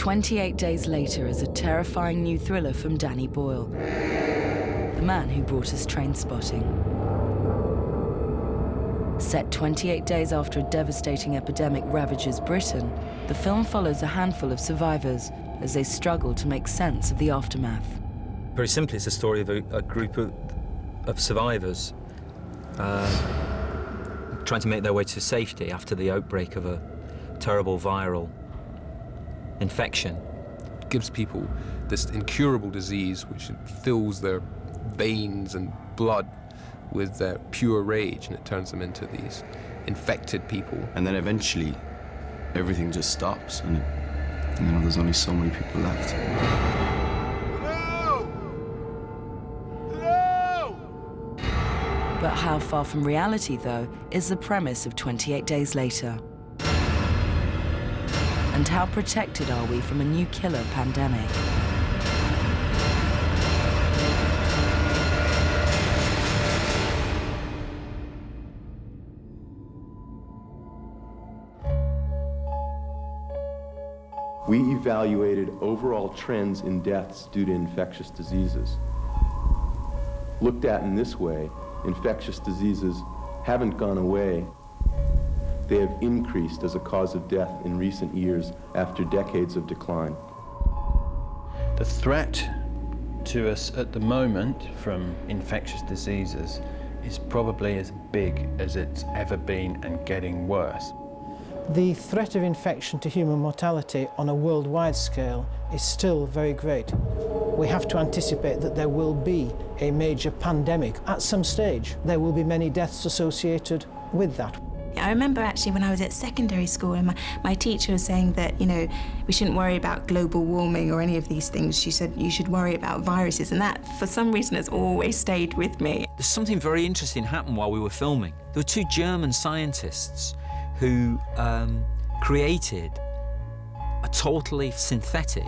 28 Days Later is a terrifying new thriller from Danny Boyle, the man who brought us Trainspotting. Set 28 days after a devastating epidemic ravages Britain, the film follows a handful of survivors as they struggle to make sense of the aftermath. Very simply, it's a story of a group of survivors trying to make their way to safety after the outbreak of a terrible viral infection. It gives people this incurable disease which fills their veins and blood with pure rage, and it turns them into these infected people. And then eventually, everything just stops, and you know, there's only so many people left. Hello! Hello! But how far from reality, though, is the premise of 28 Days Later? And how protected are we from a new killer pandemic? We evaluated overall trends in deaths due to infectious diseases. Looked at in this way, infectious diseases haven't gone away. They have increased as a cause of death in recent years after decades of decline. The threat to us at the moment from infectious diseases is probably as big as it's ever been and getting worse. The threat of infection to human mortality on a worldwide scale is still very great. We have to anticipate that there will be a major pandemic at some stage. There will be many deaths associated with that. I remember actually when I was at secondary school and my teacher was saying that, you know, we shouldn't worry about global warming or any of these things. She said you should worry about viruses, and that, for some reason, has always stayed with me. There's something very interesting happened while we were filming. There were two German scientists who created a totally synthetic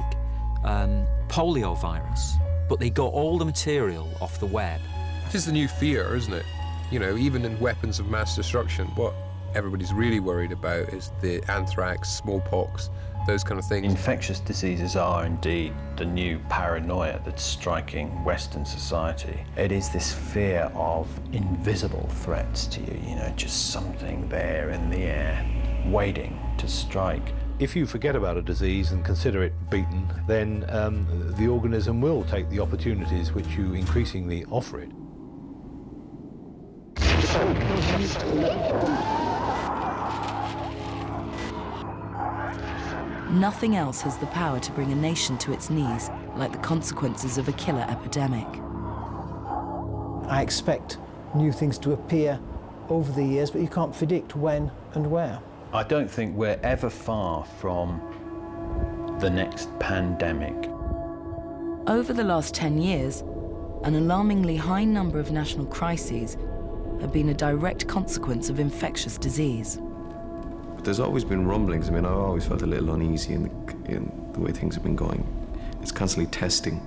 polio virus, but they got all the material off the web. It is the new fear, isn't it? You know, even in weapons of mass destruction, what everybody's really worried about is the anthrax, smallpox, those kind of things. Infectious diseases are indeed the new paranoia that's striking Western society. It is this fear of invisible threats to you, you know, just something there in the air, waiting to strike. If you forget about a disease and consider it beaten, then the organism will take the opportunities which you increasingly offer it. Nothing else has the power to bring a nation to its knees like the consequences of a killer epidemic. I expect new things to appear over the years, but you can't predict when and where. I don't think we're ever far from the next pandemic. Over the last 10 years, an alarmingly high number of national crises have been a direct consequence of infectious disease. But there's always been rumblings. I mean, I've always felt a little uneasy in the way things have been going. It's constantly testing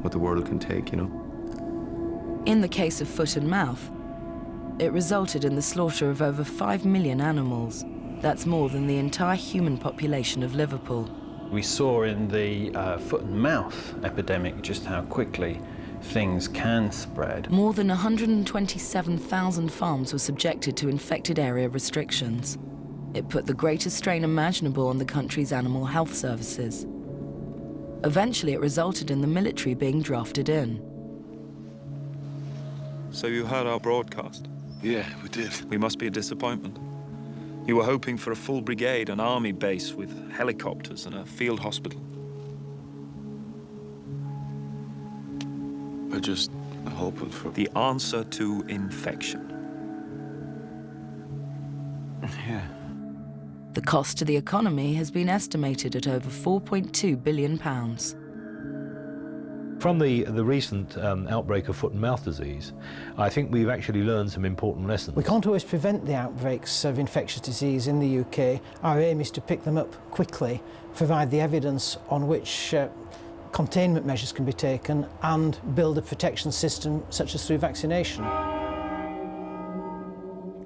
what the world can take, you know. In the case of foot and mouth, it resulted in the slaughter of over 5 million animals. That's more than the entire human population of Liverpool. We saw in the foot and mouth epidemic just how quickly things can spread. More than 127,000 farms were subjected to infected area restrictions. It put the greatest strain imaginable on the country's animal health services. Eventually, it resulted in the military being drafted in. So you heard our broadcast? Yeah, we did. We must be a disappointment. You were hoping for a full brigade, an army base with helicopters and a field hospital. We're just hoping for... The answer to infection. Yeah. The cost to the economy has been estimated at over £4.2 billion. From the recent outbreak of foot and mouth disease, I think we've actually learned some important lessons. We can't always prevent the outbreaks of infectious disease in the UK. Our aim is to pick them up quickly, provide the evidence on which containment measures can be taken, and build a protection system such as through vaccination.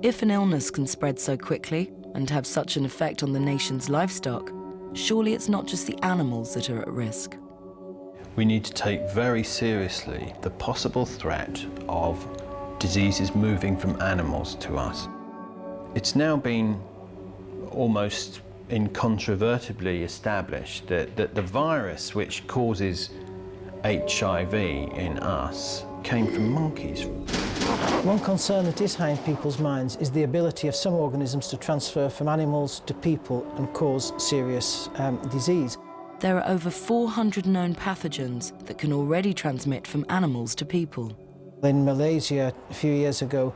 If an illness can spread so quickly and have such an effect on the nation's livestock, surely it's not just the animals that are at risk. We need to take very seriously the possible threat of diseases moving from animals to us. It's now been almost incontrovertibly established that the virus which causes HIV in us came from monkeys. One concern that is high in people's minds is the ability of some organisms to transfer from animals to people and cause serious disease. There are over 400 known pathogens that can already transmit from animals to people. In Malaysia, a few years ago,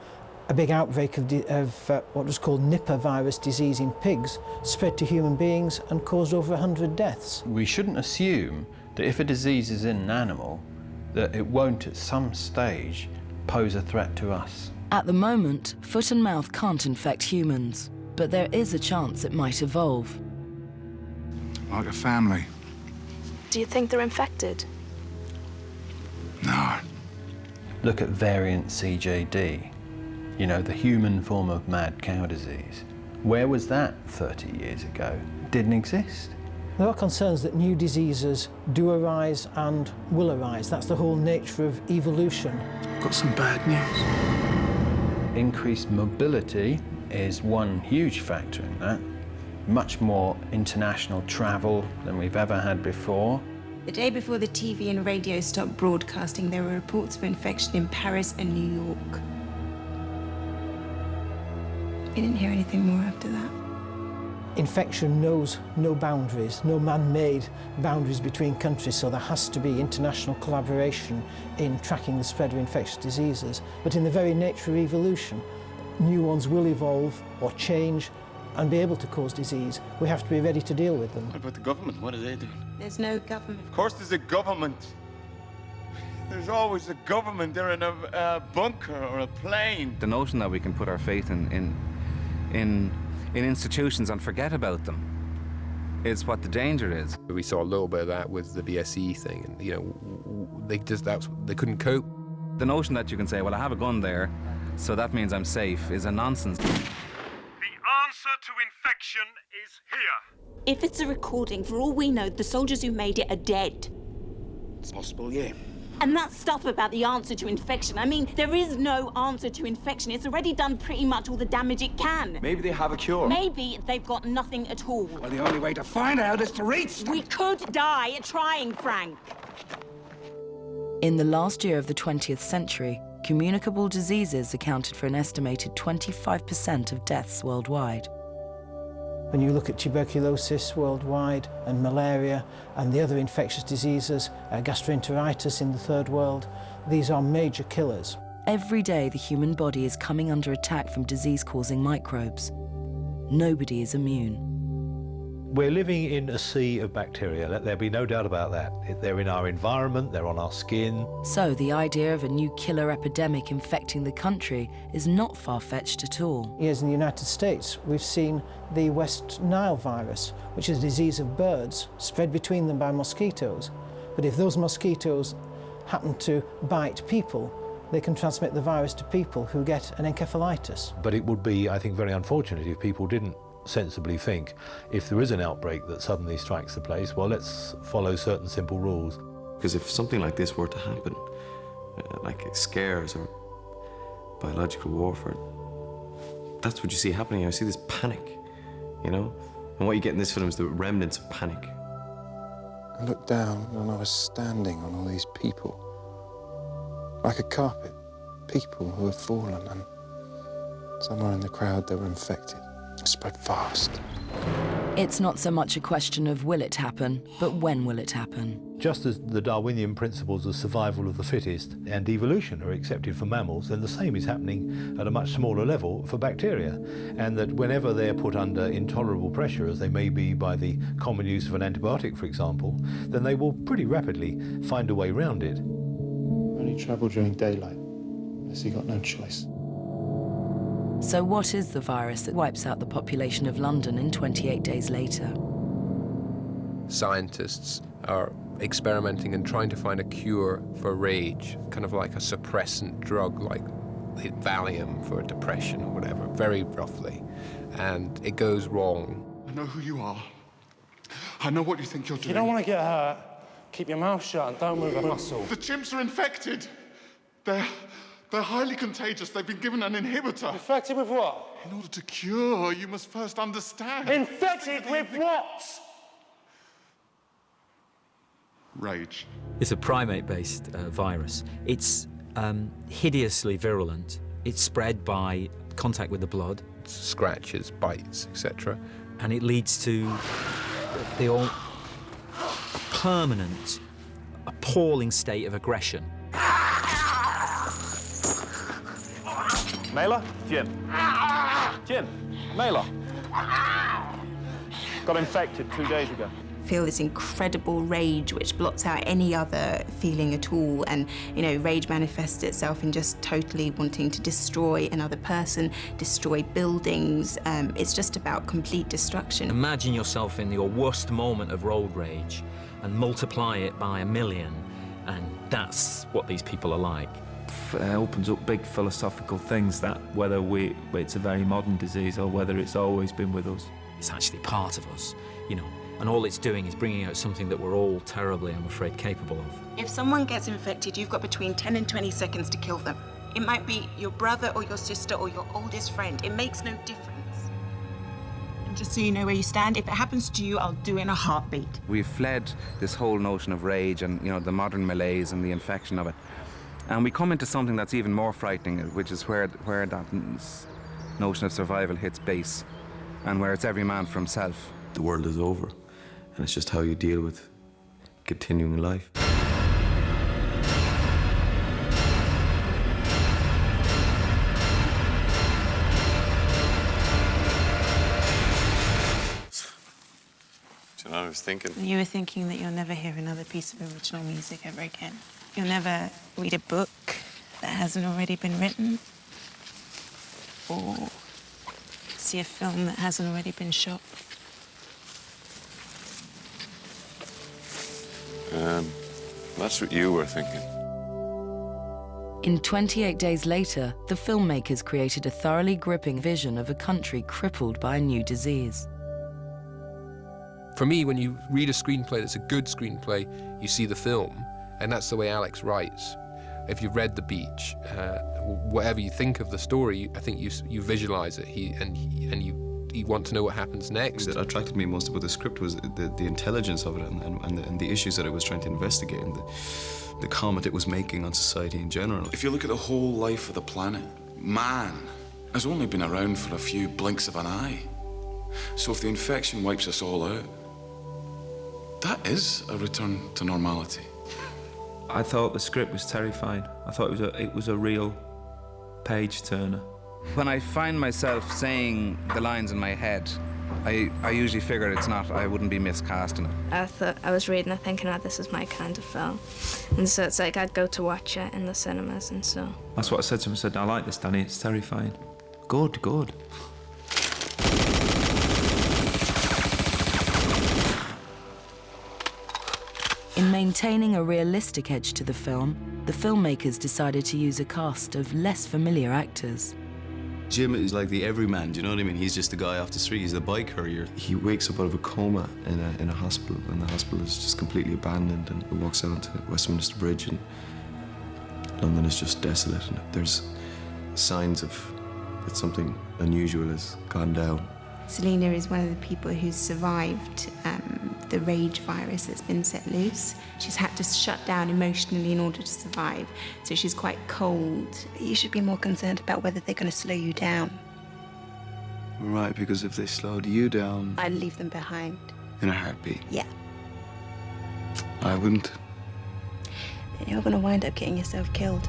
a big outbreak of what was called Nipah virus disease in pigs spread to human beings and caused over 100 deaths. We shouldn't assume that if a disease is in an animal, that it won't at some stage pose a threat to us. At the moment, foot and mouth can't infect humans, but there is a chance it might evolve. Like a family. Do you think they're infected? No. Look at variant CJD, you know, the human form of mad cow disease. Where was that 30 years ago? It didn't exist. There are concerns that new diseases do arise and will arise. That's the whole nature of evolution. I've got some bad news. Increased mobility is one huge factor in that. Much more international travel than we've ever had before. The day before the TV and radio stopped broadcasting, there were reports of infection in Paris and New York. You didn't hear anything more after that? Infection knows no boundaries, no man-made boundaries between countries, so there has to be international collaboration in tracking the spread of infectious diseases. But in the very nature of evolution, new ones will evolve or change and be able to cause disease. We have to be ready to deal with them. What about the government? What are they doing? There's no government. Of course there's a government. There's always a government. They're in a bunker or a plane. The notion that we can put our faith in institutions and forget about them is what the danger is. We saw a little bit of that with the BSE thing, and you know, they couldn't cope. The notion that you can say, well, I have a gun there, so that means I'm safe, is a nonsense. The answer to infection is here. If it's a recording, for all we know, the soldiers who made it are dead. It's possible, yeah. And that stuff about the answer to infection, I mean, there is no answer to infection. It's already done pretty much all the damage it can. Maybe they have a cure. Maybe they've got nothing at all. Well, the only way to find out is to reach them. We could die trying, Frank. In the last year of the 20th century, communicable diseases accounted for an estimated 25% of deaths worldwide. When you look at tuberculosis worldwide and malaria and the other infectious diseases, gastroenteritis in the third world, these are major killers. Every day the human body is coming under attack from disease-causing microbes. Nobody is immune. We're living in a sea of bacteria, let there be no doubt about that. They're in our environment, they're on our skin. So the idea of a new killer epidemic infecting the country is not far-fetched at all. Here's in the United States, we've seen the West Nile virus, which is a disease of birds spread between them by mosquitoes. But if those mosquitoes happen to bite people, they can transmit the virus to people who get an encephalitis. But it would be, I think, very unfortunate if people didn't sensibly think, if there is an outbreak that suddenly strikes the place, well, let's follow certain simple rules. Because if something like this were to happen, like scares or biological warfare, that's what you see happening. I see this panic, you know? And what you get in this film is the remnants of panic. I looked down and I was standing on all these people, like a carpet, people who had fallen, and somewhere in the crowd they were infected. It spread fast. It's not so much a question of will it happen, but when will it happen? Just as the Darwinian principles of survival of the fittest and evolution are accepted for mammals, then the same is happening at a much smaller level for bacteria. And that whenever they're put under intolerable pressure, as they may be by the common use of an antibiotic, for example, then they will pretty rapidly find a way around it. Only travel during daylight, unless you got no choice. So what is the virus that wipes out the population of London in 28 days later? Scientists are experimenting and trying to find a cure for rage, kind of like a suppressant drug, like Valium for depression or whatever, very roughly. And it goes wrong. I know who you are. I know what you think you're doing. You don't want to get hurt. Keep your mouth shut and don't move a muscle. The chimps are infected. They're highly contagious. They've been given an inhibitor. Infected with what? In order to cure, you must first understand. Infected with what? Rage. It's a primate-based virus. It's hideously virulent. It's spread by contact with the blood. Scratches, bites, etc. And it leads to the permanent, appalling state of aggression. Mailer? Jim. Jim. Mailer. Got infected 2 days ago. Feel this incredible rage which blots out any other feeling at all, and rage manifests itself in just totally wanting to destroy another person, destroy buildings. It's just about complete destruction. Imagine yourself in your worst moment of road rage and multiply it by 1 million, and that's what these people are like. Opens up big philosophical things, that whether it's a very modern disease or whether it's always been with us. It's actually part of us, and all it's doing is bringing out something that we're all terribly, I'm afraid, capable of. If someone gets infected, you've got between 10 and 20 seconds to kill them. It might be your brother or your sister or your oldest friend. It makes no difference. And just so you know where you stand, if it happens to you, I'll do it in a heartbeat. We've fled this whole notion of rage and, the modern malaise and the infection of it. And we come into something that's even more frightening, which is where that notion of survival hits base, and where it's every man for himself. The world is over, and it's just how you deal with continuing life. Do you know what I was thinking? You were thinking that you'll never hear another piece of original music ever again. You'll never read a book that hasn't already been written, or see a film that hasn't already been shot. That's what you were thinking. In 28 days later, the filmmakers created a thoroughly gripping vision of a country crippled by a new disease. For me, when you read a screenplay that's a good screenplay, you see the film, and that's the way Alex writes. If you've read The Beach, whatever you think of the story, I think you visualize it, and you want to know what happens next. What attracted me most about the script was the intelligence of it and the issues that it was trying to investigate and the comment it was making on society in general. If you look at the whole life of the planet, man has only been around for a few blinks of an eye. So if the infection wipes us all out, that is a return to normality. I thought the script was terrifying. I thought it was a real page turner. When I find myself saying the lines in my head, I usually figure I wouldn't be miscasting it. I was reading it thinking, oh, this is my kind of film. And so it's like I'd go to watch it in the cinemas and so. That's what I said to him. I said, I like this, Danny, it's terrifying. Good. In maintaining a realistic edge to the film, the filmmakers decided to use a cast of less familiar actors. Jim is like the everyman, do you know what I mean? He's just the guy off the street, he's the bike courier. He wakes up out of a coma in a hospital, and the hospital is just completely abandoned, and he walks out onto Westminster Bridge, and London is just desolate, and there's signs of that something unusual has gone down. Selena is one of the people who's survived the rage virus that's been set loose. She's had to shut down emotionally in order to survive, so she's quite cold. You should be more concerned about whether they're going to slow you down. Right, because if they slowed you down... I'd leave them behind. In a heartbeat? Yeah. I wouldn't. Then you're going to wind up getting yourself killed.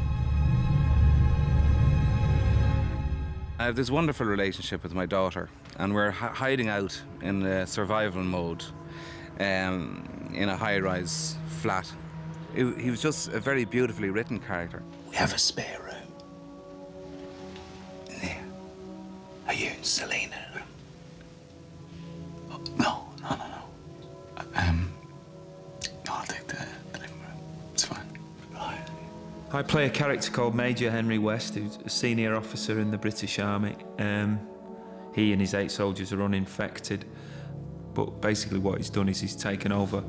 I have this wonderful relationship with my daughter, and we're hiding out in a survival mode in a high-rise flat. He was just a very beautifully written character. We have a spare room. In there. Are you and Selena? Oh, no. No, I'll take the living room. It's fine. Right. I play a character called Major Henry West, who's a senior officer in the British Army. He and his 8 soldiers are uninfected. but basically what he's done is he's taken over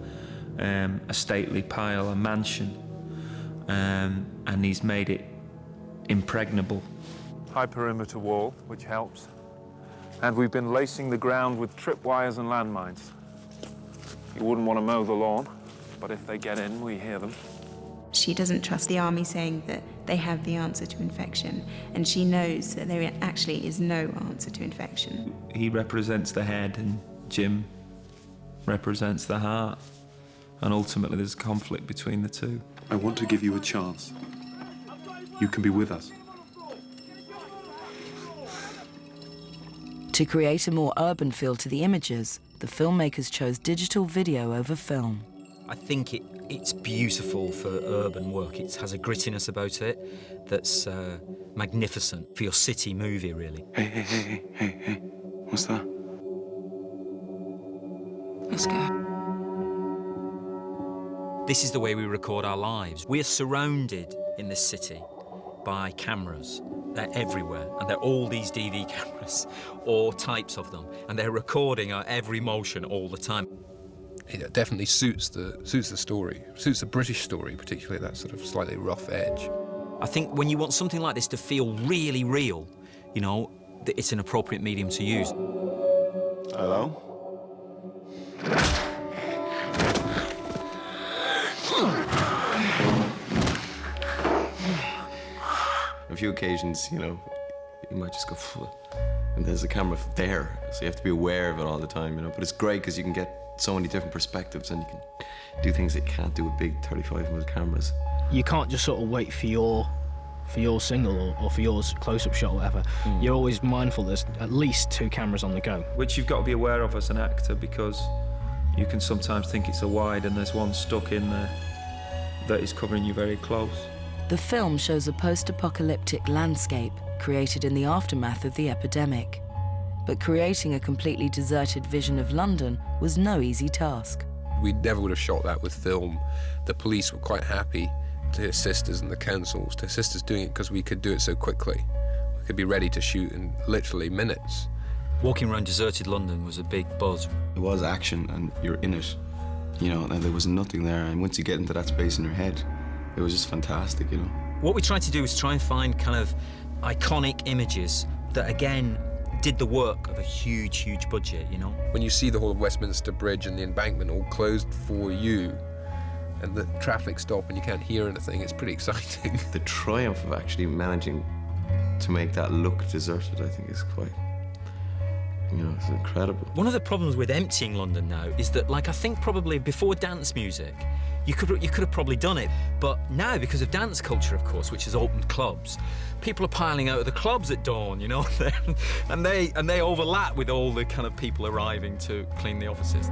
a stately pile, a mansion, and he's made it impregnable. High perimeter wall, which helps. And we've been lacing the ground with tripwires and landmines. You wouldn't want to mow the lawn, but if they get in, we hear them. She doesn't trust the army saying that they have the answer to infection, and she knows that there actually is no answer to infection. He represents the head and Jim represents the heart, and ultimately there's conflict between the two. I want to give you a chance. You can be with us. To create a more urban feel to the images, the filmmakers chose digital video over film. I think it's beautiful for urban work. It has a grittiness about it that's magnificent for your city movie, really. Hey. What's that? Let's go. This is the way we record our lives. We are surrounded in this city by cameras. They're everywhere, and they're all these DV cameras, or types of them, and they're recording our every motion all the time. It definitely suits the story, suits the British story, particularly that sort of slightly rough edge. I think when you want something like this to feel really real, you know, it's an appropriate medium to use. Hello? A few occasions, you know, you might just go, phew, and there's a camera there, so you have to be aware of it all the time, you know. But it's great because you can get so many different perspectives and you can do things that you can't do with big 35mm cameras. You can't just sort of wait for your single or for your close-up shot or whatever. You're always mindful there's at least 2 cameras on the go. Which you've got to be aware of as an actor, because you can sometimes think it's a wide and there's one stuck in there that is covering you very close. The film shows a post-apocalyptic landscape created in the aftermath of the epidemic. But creating a completely deserted vision of London was no easy task. We never would have shot that with film. The police were quite happy to assist us, and the councils to assist us doing it because we could do it so quickly. We could be ready to shoot in literally minutes. Walking around deserted London was a big buzz. It was action and you're in it, you know, and there was nothing there. And once you get into that space in your head, it was just fantastic, you know. What we tried to do was try and find kind of iconic images that, again, did the work of a huge, huge budget, you know? When you see the whole of Westminster Bridge and the embankment all closed for you, and the traffic stop and you can't hear anything, it's pretty exciting. The triumph of actually managing to make that look deserted, I think, is quite, you know, it's incredible. One of the problems with emptying London now is that, like, I think probably before dance music, you could have probably done it. But now, because of dance culture, of course, which has opened clubs, people are piling out of the clubs at dawn, you know, and they overlap with all the kind of people arriving to clean the offices.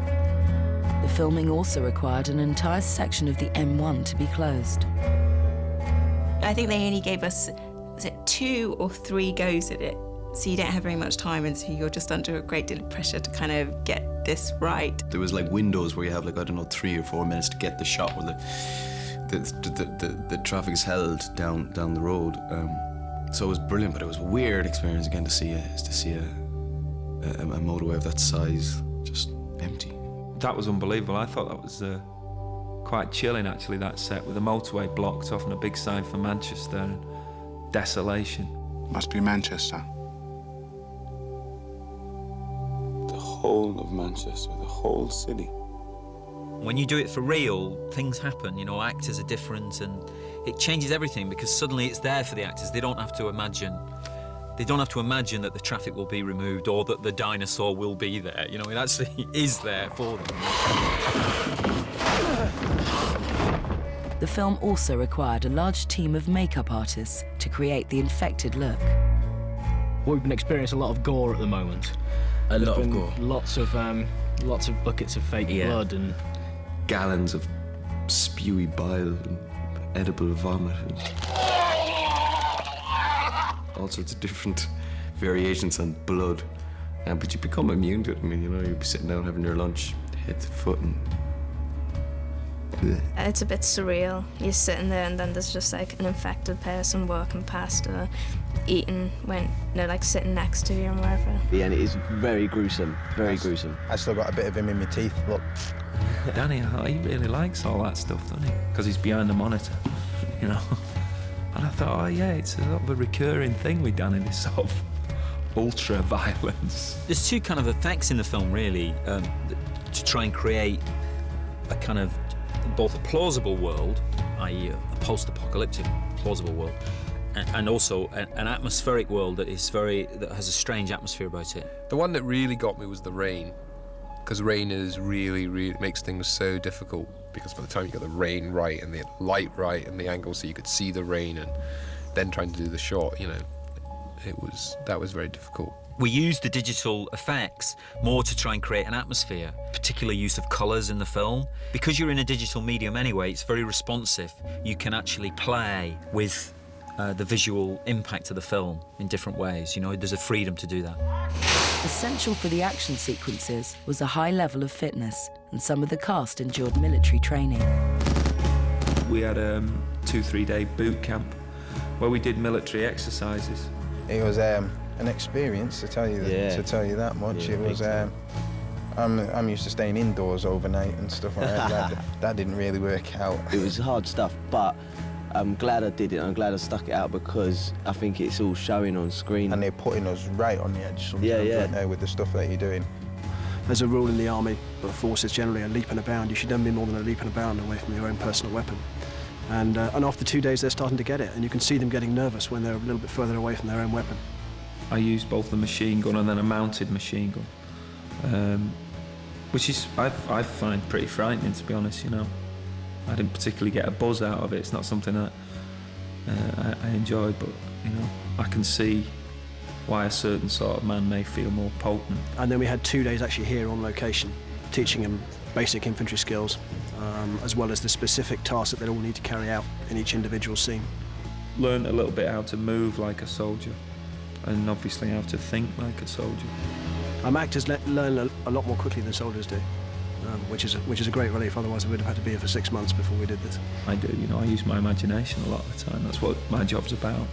The filming also required an entire section of the M1 to be closed. I think they only gave us, was it 2 or 3 goes at it? So you don't have very much time, and so you're just under a great deal of pressure to kind of get this right. There was like windows where you have like, I don't know, 3 or 4 minutes to get the shot where the traffic is held down the road. So it was brilliant, but it was a weird experience again to see a motorway of that size just empty. That was unbelievable. I thought that was quite chilling, actually, that set with the motorway blocked off and a big sign for Manchester and desolation. Must be Manchester. The whole of Manchester, the whole city. When you do it for real, things happen, you know, actors are different and it changes everything because suddenly it's there for the actors. They don't have to imagine that the traffic will be removed or that the dinosaur will be there. You know, it actually is there for them. The film also required a large team of makeup artists to create the infected look. We've been experiencing a lot of gore at the moment. A lot of gore. Lots of buckets of fake blood and gallons of spewy bile and edible vomit and all sorts of different variations on blood. But you become immune to it. I mean, you know, you'd be sitting down having your lunch, head to foot, and It's a bit surreal. You're sitting there and then there's just like an infected person walking past or eating when they're like sitting next to you and wherever. Yeah, and it is very gruesome, very gruesome. I still got a bit of him in my teeth, look. Danny, he really likes all that stuff, doesn't he? Because he's behind the monitor, you know. And I thought, oh yeah, it's a sort of a recurring thing with Danny, this sort of ultra-violence. There's two kind of effects in the film, really, to try and create a kind of both a plausible world, i.e. a post-apocalyptic plausible world, and also an atmospheric world that has a strange atmosphere about it. The one that really got me was the rain, because rain is really makes things so difficult, because by the time you got the rain right and the light right and the angle so you could see the rain and then trying to do the shot, you know, that was very difficult. We used the digital effects more to try and create an atmosphere, particular use of colours in the film. Because you're in a digital medium anyway, it's very responsive. You can actually play with the visual impact of the film in different ways. You know, there's a freedom to do that. Essential for the action sequences was a high level of fitness, and some of the cast endured military training. We had a 2-3 day boot camp where we did military exercises. It was an experience, to tell you that much. It was. I'm used to staying indoors overnight and stuff like that. That didn't really work out. It was hard stuff, but I'm glad I did it. I'm glad I stuck it out because I think it's all showing on screen. And they're putting us right on the edge sometimes, right now, with the stuff that you're doing. There's a rule in the army, but forces generally a leap and a bound. You should never be more than a leap and a bound away from your own personal weapon. And after 2 days, they're starting to get it, and you can see them getting nervous when they're a little bit further away from their own weapon. I used both the machine gun and then a mounted machine gun, which is I find pretty frightening, to be honest. You know, I didn't particularly get a buzz out of it. It's not something that I enjoyed, but you know, I can see why a certain sort of man may feel more potent. And then we had 2 days actually here on location, teaching them basic infantry skills, as well as the specific tasks that they all need to carry out in each individual scene. Learned a little bit how to move like a soldier, and obviously how to think like a soldier. Actors learn a lot more quickly than soldiers do, which is a great relief. Otherwise, we would have had to be here for 6 months before we did this. I do, you know, I use my imagination a lot of the time. That's what my job's about.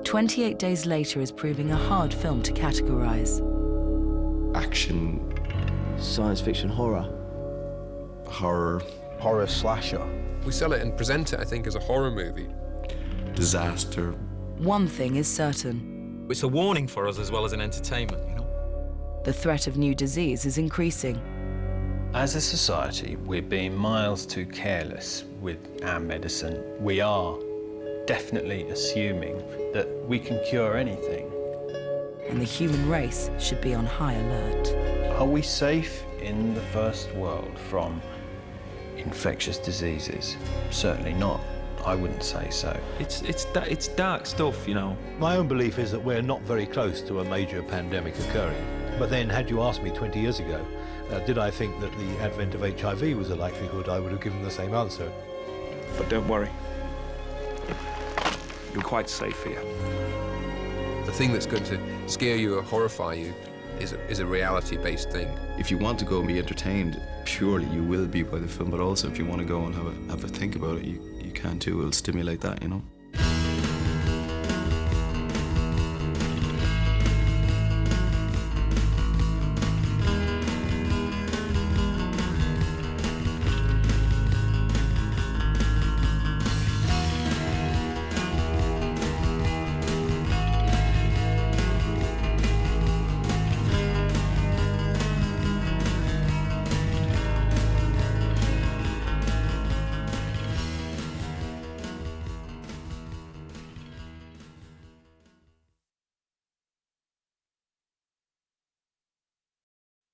28 Days Later is proving a hard film to categorise. Action. Science fiction horror. Horror. Horror slasher. We sell it and present it, I think, as a horror movie. Disaster. One thing is certain. It's a warning for us as well as an entertainment, you know? The threat of new disease is increasing. As a society, we're being miles too careless with our medicine. We are definitely assuming that we can cure anything. And the human race should be on high alert. Are we safe in the first world from infectious diseases? Certainly not. I wouldn't say so. It's dark stuff, you know. My own belief is that we're not very close to a major pandemic occurring. But then, had you asked me 20 years ago, did I think that the advent of HIV was a likelihood, I would have given the same answer. But don't worry. You're quite safe here. The thing that's going to scare you or horrify you is a reality-based thing. If you want to go and be entertained, purely you will be by the film, but also if you want to go and have a think about it, you can too. It'll stimulate that, you know.